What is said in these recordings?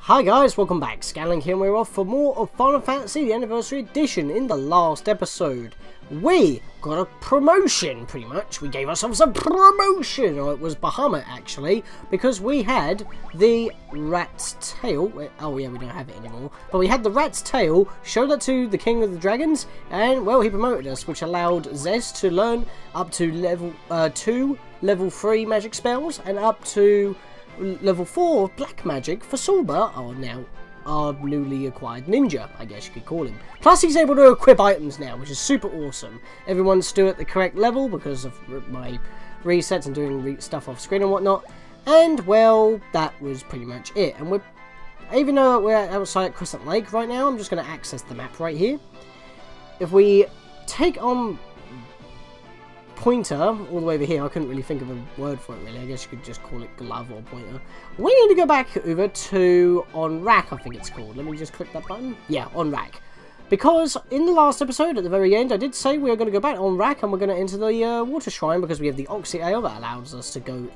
Hi guys, welcome back. Scatlink here, and we're off for more of Final Fantasy the Anniversary Edition. In the last episode, we got a promotion, pretty much. We gave ourselves a promotion, or it was Bahamut actually, because we had the rat's tail. Oh yeah, we don't have it anymore. But we had the rat's tail, showed that to the King of the Dragons, and well, he promoted us, which allowed Zest to learn up to level 2, level 3 magic spells, and up to level 4 of black magic for Sulba, our newly acquired ninja, I guess you could call him. Plus he's able to equip items now, which is super awesome. Everyone's still at the correct level because of my resets and doing stuff off screen and whatnot. And well, that was pretty much it. And even though we're outside Crescent Lake right now, I'm just going to access the map right here. If we take on pointer all the way over here, I couldn't really think of a word for it really, I guess you could just call it glove or pointer. We need to go back over to Onrac, I think it's called. Let me just click that button. Yeah, Onrac. Because in the last episode, at the very end, I did say we were going to go back to Onrac and we're going to enter the Water Shrine because we have the Oxy Ale that allows us to go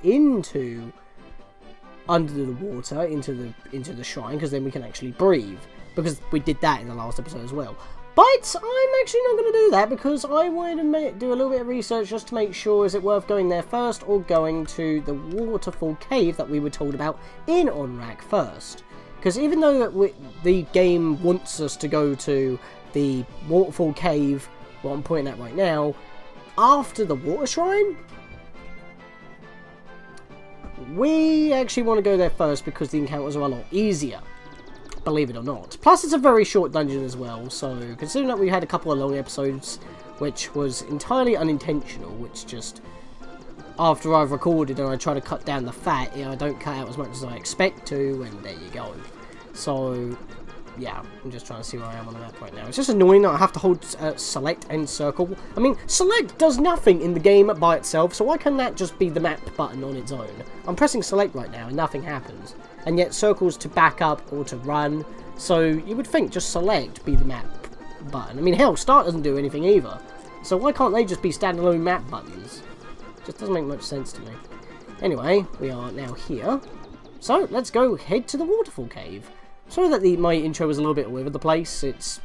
under the water, into the shrine, because then we can actually breathe. Because we did that in the last episode as well. But I'm actually not going to do that because I wanted to do a little bit of research just to make sure is it worth going there first or going to the Waterfall Cave that we were told about in Onrac first. Because even though the game wants us to go to the Waterfall Cave, what I'm pointing at right now, after the Water Shrine, we actually want to go there first because the encounters are a lot easier. Believe it or not. Plus, it's a very short dungeon as well, so considering that we had a couple of long episodes, which was entirely unintentional, which just, after I've recorded and I try to cut down the fat, I don't cut out as much as I expect to, and there you go. So, yeah, I'm just trying to see where I am on the map right now. It's just annoying that I have to hold select and circle. I mean, select does nothing in the game by itself, so why can't that just be the map button on its own? I'm pressing select right now and nothing happens. And yet circles to back up or to run, so you would think just select be the map button. I mean, hell, start doesn't do anything either. So why can't they just be standalone map buttons? Just doesn't make much sense to me. Anyway, we are now here. So let's go head to the Waterfall Cave. Sorry that my intro was a little bit all over the place. It's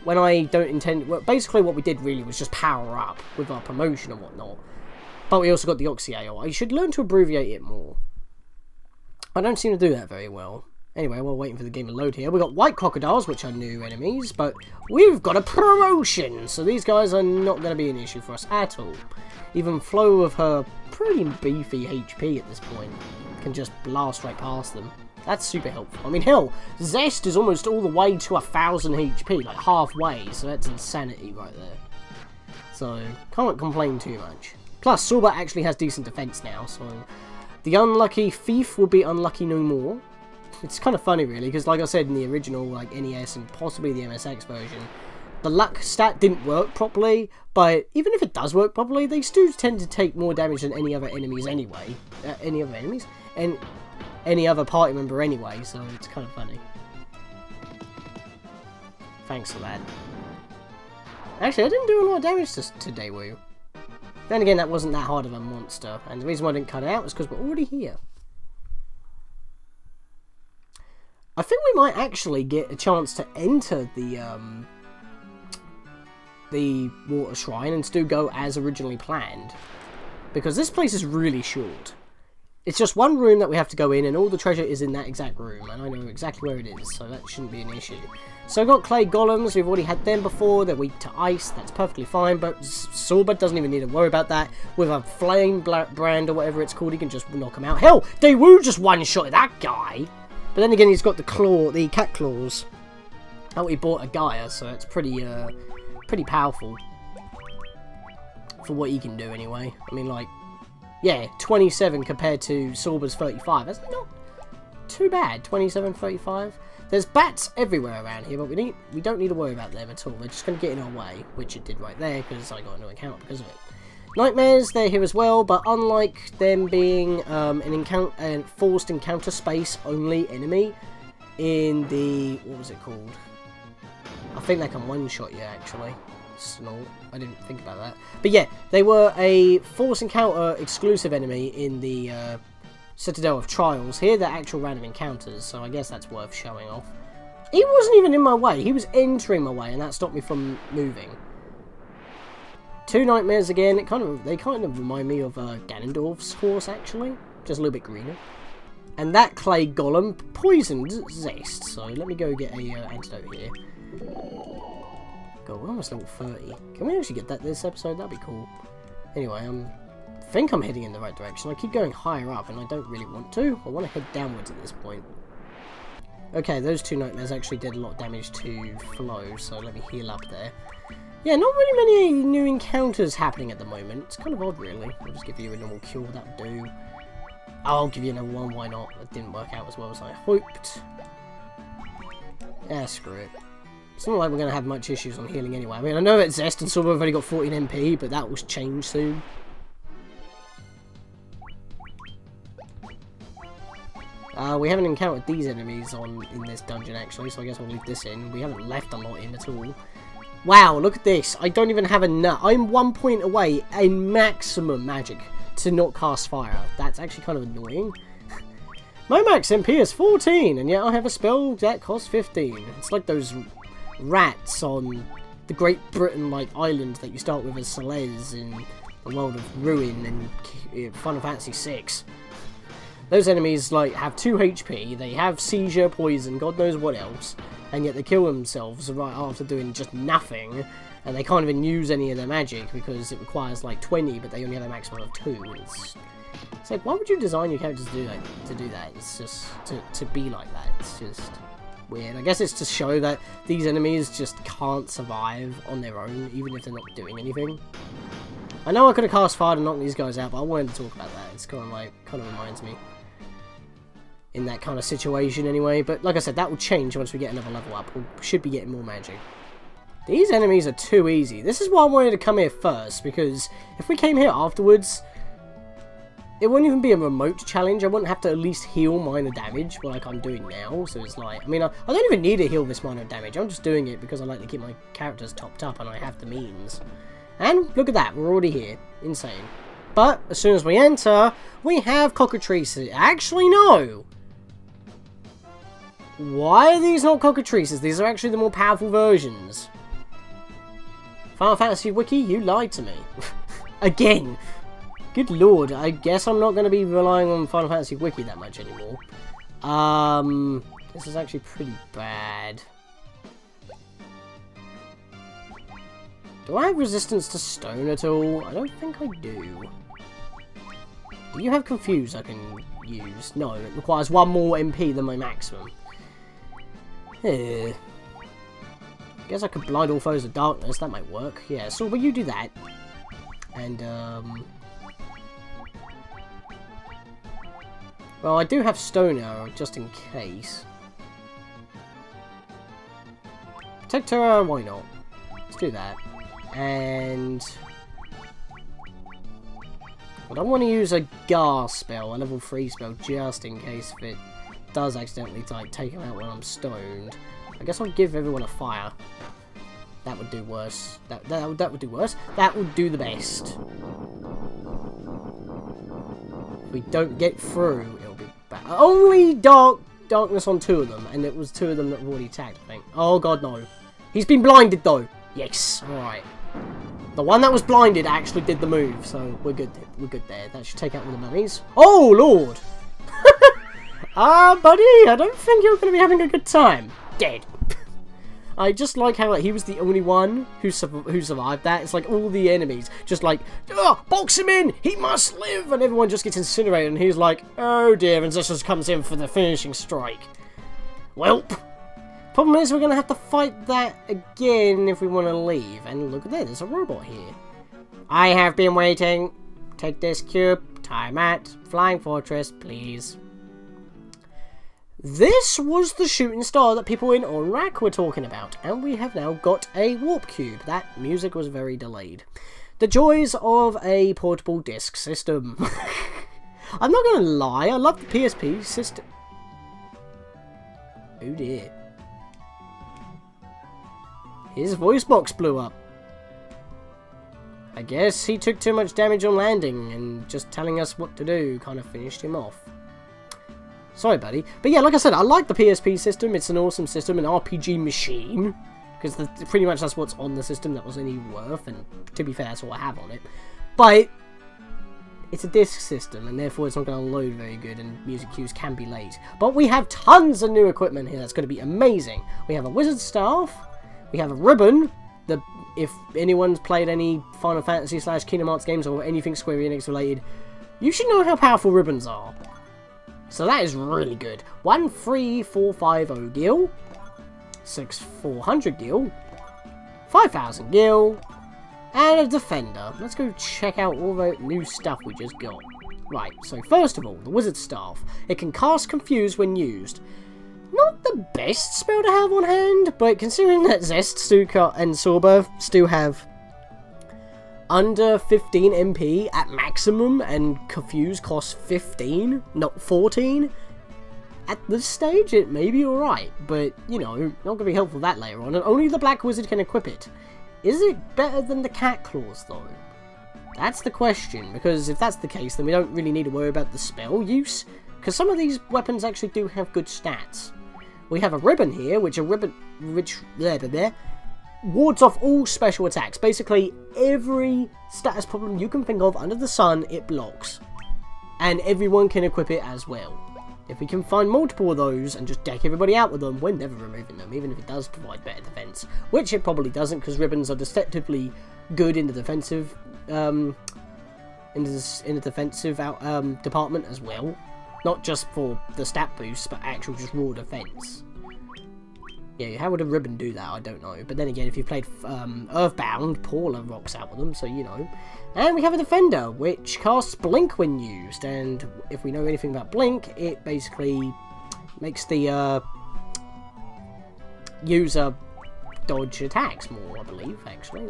when I don't intend. Well, basically what we did really was just power up with our promotion and whatnot. But we also got the Oxy Ale. I should learn to abbreviate it more. I don't seem to do that very well. Anyway, we're waiting for the game to load here. We've got white crocodiles, which are new enemies, but we've got a promotion! So these guys are not going to be an issue for us at all. Even Flo with her pretty beefy HP at this point can just blast right past them. That's super helpful. I mean, hell, Zest is almost all the way to 1000 HP, like halfway, so that's insanity right there. So, can't complain too much. Plus, Sulba actually has decent defense now, so the unlucky thief will be unlucky no more. It's kind of funny, really, because like I said in the original, like NES and possibly the MSX version, the luck stat didn't work properly, but even if it does work properly, they still tend to take more damage than any other enemies anyway. And any other party member anyway, so it's kind of funny. Thanks for that. Actually, I didn't do a lot of damage to Daewoo. Then again, that wasn't that hard of a monster, and the reason why I didn't cut it out is because we're already here. I think we might actually get a chance to enter the Water Shrine and still go as originally planned, because this place is really short. It's just one room that we have to go in, and all the treasure is in that exact room, and I know exactly where it is, so that shouldn't be an issue. So I've got clay golems, we've already had them before, they're weak to ice, that's perfectly fine, but Sulba doesn't even need to worry about that. With a flame brand or whatever it's called, he can just knock him out. Hell, Daewoo just one-shot that guy! But then again, he's got the cat claws. Oh, he bought a Gaia, so it's pretty powerful. For what he can do, anyway. I mean, like, yeah, 27 compared to Sulba's 35. That's not too bad. 27, 35. There's bats everywhere around here, but we don't need to worry about them at all. They're just going to get in our way, which it did right there, because I got a new encounter because of it. Nightmares, they're here as well, but unlike them being a forced encounter space only enemy in the, what was it called? I think they can one-shot you, actually. Snort. I didn't think about that. But yeah, they were a force encounter exclusive enemy in the Citadel of Trials. Here they're actual random encounters, so I guess that's worth showing off. He wasn't even in my way. He was entering my way, and that stopped me from moving. 2 nightmares again. They kind of remind me of Ganondorf's horse, actually. Just a little bit greener. And that clay golem poisoned Zest. So let me go get a antidote here. God, we're almost level 30. Can we actually get that this episode? That'd be cool. Anyway, I think I'm heading in the right direction. I keep going higher up, and I don't really want to. I want to head downwards at this point. Okay, those 2 nightmares actually did a lot of damage to Flo, so let me heal up there. Yeah, not really many new encounters happening at the moment. It's kind of odd, really. I'll just give you a normal cure, that'll do. I'll give you another one, why not? It didn't work out as well as I hoped. Yeah, screw it. It's not like we're going to have much issues on healing anyway. I mean, I know it's Zest and Silver have only got 14 MP, but that will change soon. We haven't encountered these enemies in this dungeon, actually, so I guess I'll leave this in. We haven't left a lot in at all. Wow, look at this. I don't even have enough. I'm 1 point away in maximum magic to not cast fire. That's actually kind of annoying. My max MP is 14, and yet I have a spell that costs 15. It's like those rats on the Great Britain island that you start with as Celeste in the World of Ruin and Final Fantasy VI. Those enemies have 2 HP, they have seizure, poison, God knows what else, and yet they kill themselves right after doing just nothing, and they can't even use any of their magic because it requires 20, but they only have a maximum of 2. It's like, why would you design your characters to do that? It's just to be like that. It's just weird. I guess it's to show that these enemies just can't survive on their own, even if they're not doing anything. I know I could have cast fire to knock these guys out, but I wanted to talk about that. It's kind of reminds me in that kind of situation anyway. But like I said, that will change once we get another level up. We should be getting more magic. These enemies are too easy. This is why I wanted to come here first, because if we came here afterwards, it wouldn't even be a remote challenge. I wouldn't have to at least heal minor damage like I'm doing now. So it's I mean, I don't even need to heal this minor damage. I'm just doing it because I like to keep my characters topped up and I have the means. And look at that, we're already here. Insane. But as soon as we enter, we have cockatrices. Actually, no! Why are these not cockatrices? These are actually the more powerful versions. Final Fantasy Wiki, you lied to me. Again. Good lord, I guess I'm not going to be relying on Final Fantasy Wiki that much anymore. This is actually pretty bad. Do I have resistance to stone at all? I don't think I do. Do you have Confuse I can use? No, it requires 1 more MP than my maximum. I guess I could blind all foes of darkness, that might work. Yeah, so will you do that? And, well, I do have Stone Arrow, just in case. Protect Terror, why not? Let's do that. And I don't want to use a Gar spell, a level 3 spell, just in case if it does accidentally take him out when I'm stoned. I guess I'll give everyone a fire. That would do worse. That would do worse. That would do the best. If we don't get through, it'll be bad. Only darkness on 2 of them, and it was 2 of them that have already attacked, I think. Oh god, no. He's been blinded though. Yes, alright. The one that was blinded actually did the move, so we're good. We're good there. That should take out all the mummies. Oh lord! Buddy, I don't think you're going to be having a good time. Dead. I just like how he was the only one who survived that. It's like all the enemies just box him in, he must live, and everyone just gets incinerated, and he's like, oh dear, and this just comes in for the finishing strike. Welp. Problem is, we're going to have to fight that again if we want to leave. And look at that, there's a robot here. I have been waiting. Take this cube. Time at Flying Fortress, please. This was the shooting star that people in Onrac were talking about. And we have now got a warp cube. That music was very delayed. The joys of a portable disc system. I'm not going to lie, I love the PSP system. Oh dear. His voice box blew up. I guess he took too much damage on landing, and just telling us what to do kind of finished him off. Sorry, buddy. But yeah, like I said, I like the PSP system. It's an awesome system, an RPG machine. Because pretty much that's what's on the system that was any worth. And to be fair, that's all I have on it. But it's a disc system, and therefore it's not going to load very good, and music cues can be late. But we have tons of new equipment here that's going to be amazing. We have a wizard staff. We have a ribbon. If anyone's played any Final Fantasy / Kingdom Hearts games or anything Square Enix related, you should know how powerful ribbons are. So that is really good. 13450 gil, 6400 gil, 5000 gil, and a defender. Let's go check out all the new stuff we just got. Right, so first of all, the wizard staff. It can cast Confuse when used. Not the best spell to have on hand, but considering that Zest, Stuka, and Sorba still have under 15 MP at maximum, and Confuse costs 15, not 14, at this stage it may be alright, but, you know, not going to be helpful that later on, and only the Black Wizard can equip it. Is it better than the Cat Claws, though? That's the question, because if that's the case, then we don't really need to worry about the spell use, because some of these weapons actually do have good stats. We have a ribbon here, which wards off all special attacks. Basically, every status problem you can think of under the sun, it blocks. And everyone can equip it as well. If we can find multiple of those and just deck everybody out with them, we're never removing them, even if it does provide better defense. Which it probably doesn't, because ribbons are deceptively good in the defensive, department as well. Not just for the stat boost, but actual just raw defense. Yeah, how would a ribbon do that? I don't know. But then again, if you played Earthbound, Paula rocks out with them, so you know. And we have a defender, which casts Blink when used. And if we know anything about Blink, it basically makes the user dodge attacks more, I believe, actually.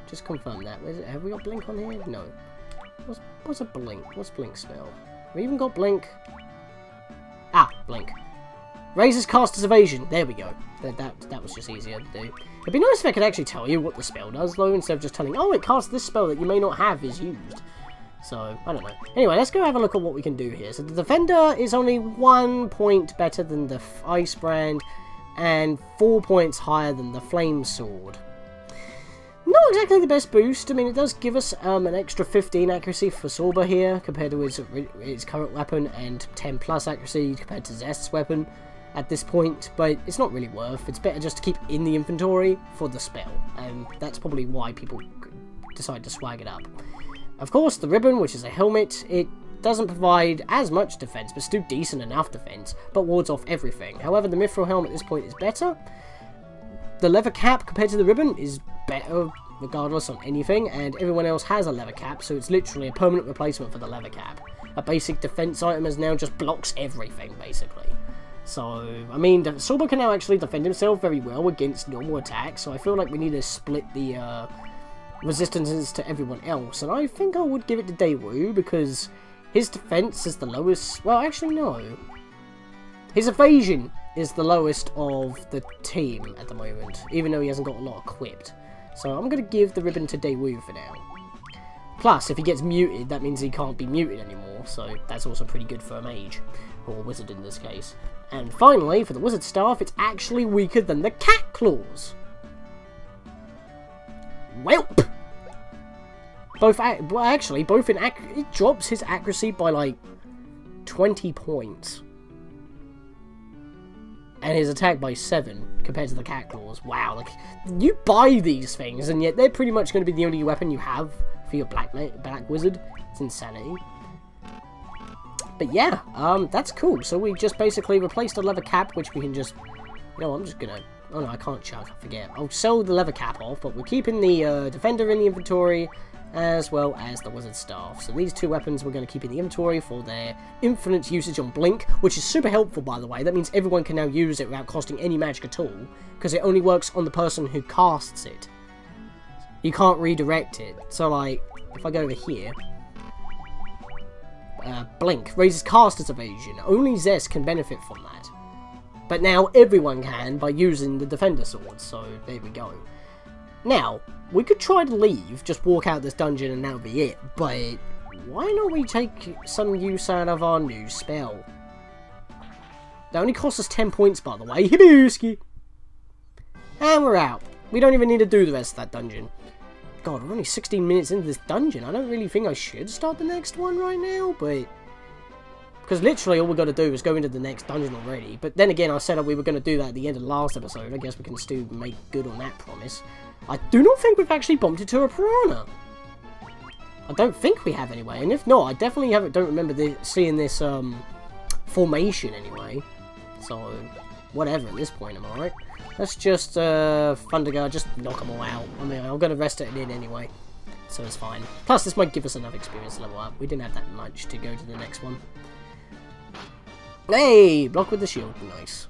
Just confirm that. Have we got Blink on here? No. What's a Blink? What's Blink spell? We even got Blink. Ah, Blink. Raises caster's evasion. There we go. That was just easier to do. It'd be nice if I could actually tell you what the spell does, though, instead of just telling, oh, it casts this spell that you may not have is used. So, I don't know. Anyway, let's go have a look at what we can do here. So, the defender is only 1 point better than the ice brand, and 4 points higher than the flame sword. Not exactly the best boost. I mean, it does give us an extra 15 accuracy for Sorba here, compared to its current weapon, and 10 plus accuracy compared to Zest's weapon at this point, but it's not really worth. It's better just to keep in the inventory for the spell, and that's probably why people decide to swag it up. Of course, the ribbon, which is a helmet, it doesn't provide as much defense, but still decent enough defense, but wards off everything. However, the mithril helmet at this point is better. The leather cap compared to the ribbon is better regardless on anything, and everyone else has a leather cap, so it's literally a permanent replacement for the leather cap. A basic defense item is now just blocks everything, basically. So, I mean, Sorba can now actually defend himself very well against normal attacks, so I feel like we need to split the resistances to everyone else, and I think I would give it to Daewoo, because his defense is the lowest. Well, actually, no. His evasion is the lowest of the team at the moment, even though he hasn't got a lot equipped. So I'm going to give the ribbon to Daewoo for now. Plus, if he gets muted, that means he can't be muted anymore, so that's also pretty good for a mage, or a wizard in this case. And finally, for the wizard staff, it's actually weaker than the cat claws. Welp! It drops his accuracy by like 20 points. And his attack by 7 compared to the cat claws. Wow, like, you buy these things, and yet they're pretty much going to be the only weapon you have for your black wizard. It's insanity. But yeah, that's cool. So we just basically replaced the leather cap, which we can just, you know, I'm just gonna, oh no, I can't chuck, I forget. I'll sell the leather cap off, but we're keeping the defender in the inventory, as well as the wizard staff. So these two weapons we're going to keep in the inventory for their infinite usage on Blink, which is super helpful, by the way. That means everyone can now use it without costing any magic at all, because it only works on the person who casts it. You can't redirect it. So, like, if I go over here, Blink raises caster's evasion. Only Zest can benefit from that. But now everyone can by using the defender sword, so there we go. Now, we could try to leave, just walk out this dungeon and that'll be it, but why not we take some use out of our new spell? That only cost us 10 points, by the way. Hibooski! And we're out. We don't even need to do the rest of that dungeon. God, we're only 16 minutes into this dungeon. I don't really think I should start the next one right now, but... Because literally all we've got to do is go into the next dungeon already. But then again, I said that we were going to do that at the end of the last episode. I guess we can still make good on that promise. I do not think we've actually bumped into a piranha. I don't think we have anyway. And if not, I definitely don't remember seeing this formation anyway. So, whatever at this point, am I right? Let's just, Thunderguard, just knock them all out. I mean, I'm going to rest it in anyway. So it's fine. Plus, this might give us enough experience to level up. We didn't have that much to go to the next one. Hey! Block with the shield. Nice.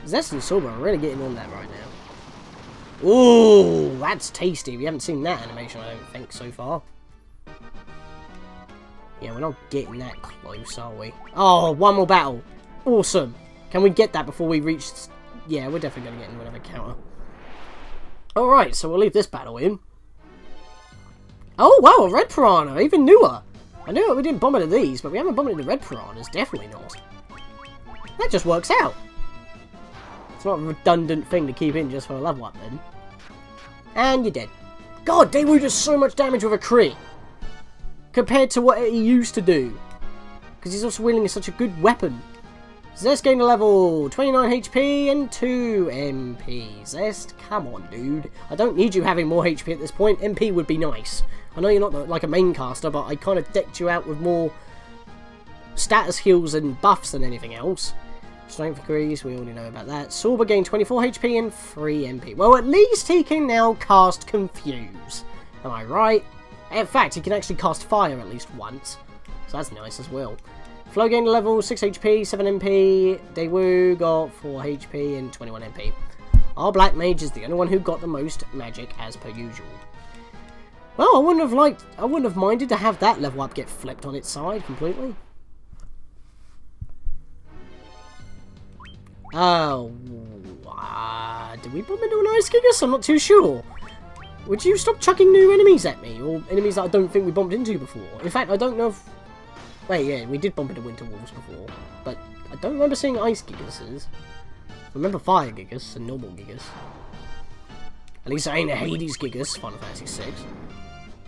Zest and Silver are really getting on that right now. Ooh, that's tasty. We haven't seen that animation, I don't think, so far. Yeah, we're not getting that close, are we? Oh, one more battle. Awesome. Can we get that before we reach... Yeah, we're definitely going to get into another counter. Alright, so we'll leave this battle in. Oh, wow, a red piranha. Even newer. I knew we didn't bomb into these, but we haven't bombed into red piranhas. Definitely not. That just works out. It's not a redundant thing to keep in just for a level up then. And you're dead. God, Daewoo does so much damage with a crit. Compared to what he used to do. Because he's also wielding such a good weapon. Zest gained a level, 29 HP and 2 MP. Zest, come on, dude. I don't need you having more HP at this point. MP would be nice. I know you're not like a main caster, but I kind of decked you out with more status heals and buffs than anything else. Strength increase, we already know about that. Sorba gained 24 HP and 3 MP. Well, at least he can now cast Confuse. Am I right? In fact, he can actually cast Fire at least once. So that's nice as well. Flo gained a level, 6 HP, 7 MP. Daewoo got 4 HP and 21 MP. Our Black Mage is the only one who got the most magic as per usual. Well, I wouldn't have minded to have that level up get flipped on its side completely. Oh, did we bump into an Ice Gigas? I'm not too sure. Would you stop chucking new enemies at me? Or enemies that I don't think we bumped into before? In fact, I don't know if... Wait, yeah, we did bump into Winter Wolves before. But I don't remember seeing Ice Gigases. I remember Fire Gigas and normal Gigas. At least I ain't a Hades Gigas, Final Fantasy VI.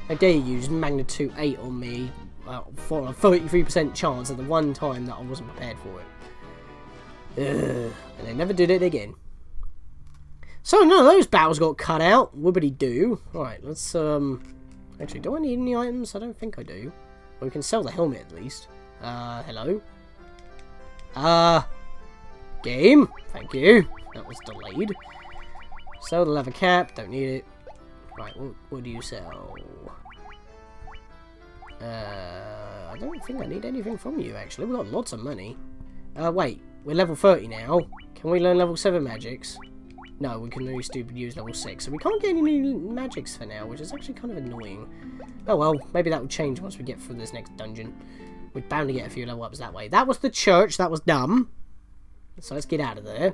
How dare you use Magnitude 8 on me for a 33% chance at the one time that I wasn't prepared for it. Ugh, and they never did it again. So none of those battles got cut out. Woobity do. Alright, let's actually, do I need any items? I don't think I do. Well, we can sell the helmet at least. Hello? Game? Thank you. That was delayed. Sell the leather cap, don't need it. Right, what do you sell? I don't think I need anything from you actually. We've got lots of money. Wait, we're level 30 now. Can we learn level 7 magics? No, we can only use level 6, so we can't get any new magics for now, which is actually kind of annoying. Oh well, maybe that will change once we get through this next dungeon. We're bound to get a few level ups that way. That was the church, that was dumb. So let's get out of there.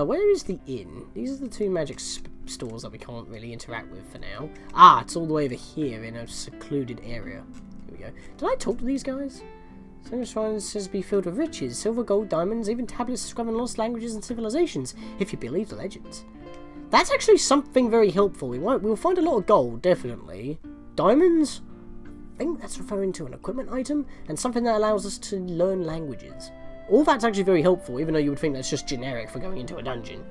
Where is the inn? These are the two magic stores that we can't really interact with for now. Ah, it's all the way over here in a secluded area. Here we go. Did I talk to these guys? Sunken Shrine says to be filled with riches, silver, gold, diamonds, even tablets describing lost languages and civilizations, if you believe the legends. That's actually something very helpful. We'll find a lot of gold, definitely. Diamonds? I think that's referring to an equipment item, and something that allows us to learn languages. All that's actually very helpful, even though you would think that's just generic for going into a dungeon.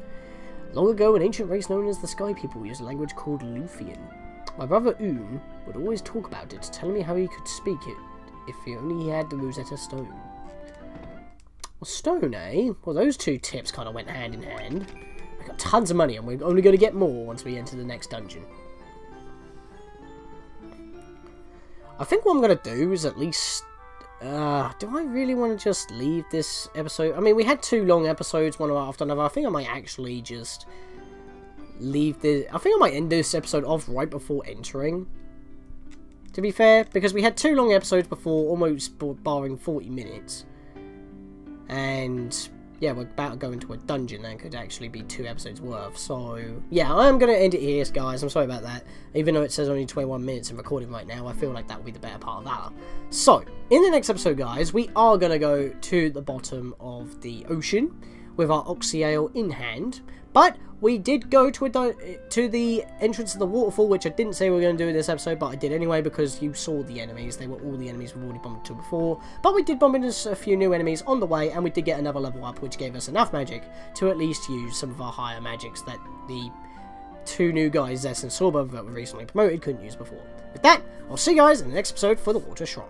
Long ago, an ancient race known as the Sky People used a language called Lufian. My brother Un would always talk about it, telling me how he could speak it, if he only had the Rosetta Stone. Well, stone, eh? Well, those two tips kind of went hand in hand. We've got tons of money, and we're only going to get more once we enter the next dungeon. I think what I'm going to do is at least... do I really want to just leave this episode? I mean, we had 2 long episodes, one after another. I think I might actually just leave this... I think I might end this episode off right before entering. To be fair, because we had 2 long episodes before, almost barring 40 minutes. And yeah, we're about to go into a dungeon that could actually be 2 episodes worth. So, yeah, I'm going to end it here, guys. I'm sorry about that. Even though it says only 21 minutes in recording right now, I feel like that will be the better part of that. So, in the next episode, guys, we are going to go to the bottom of the ocean with our Oxy Ale in hand. But we did go to the entrance of the waterfall, which I didn't say we were going to do in this episode, but I did anyway because you saw the enemies. They were all the enemies we've already bumped into before. But we did bump into a few new enemies on the way, and we did get another level up, which gave us enough magic to at least use some of our higher magics that the 2 new guys, Zess and Sorba, that were recently promoted, couldn't use before. With that, I'll see you guys in the next episode for the Water Shrine.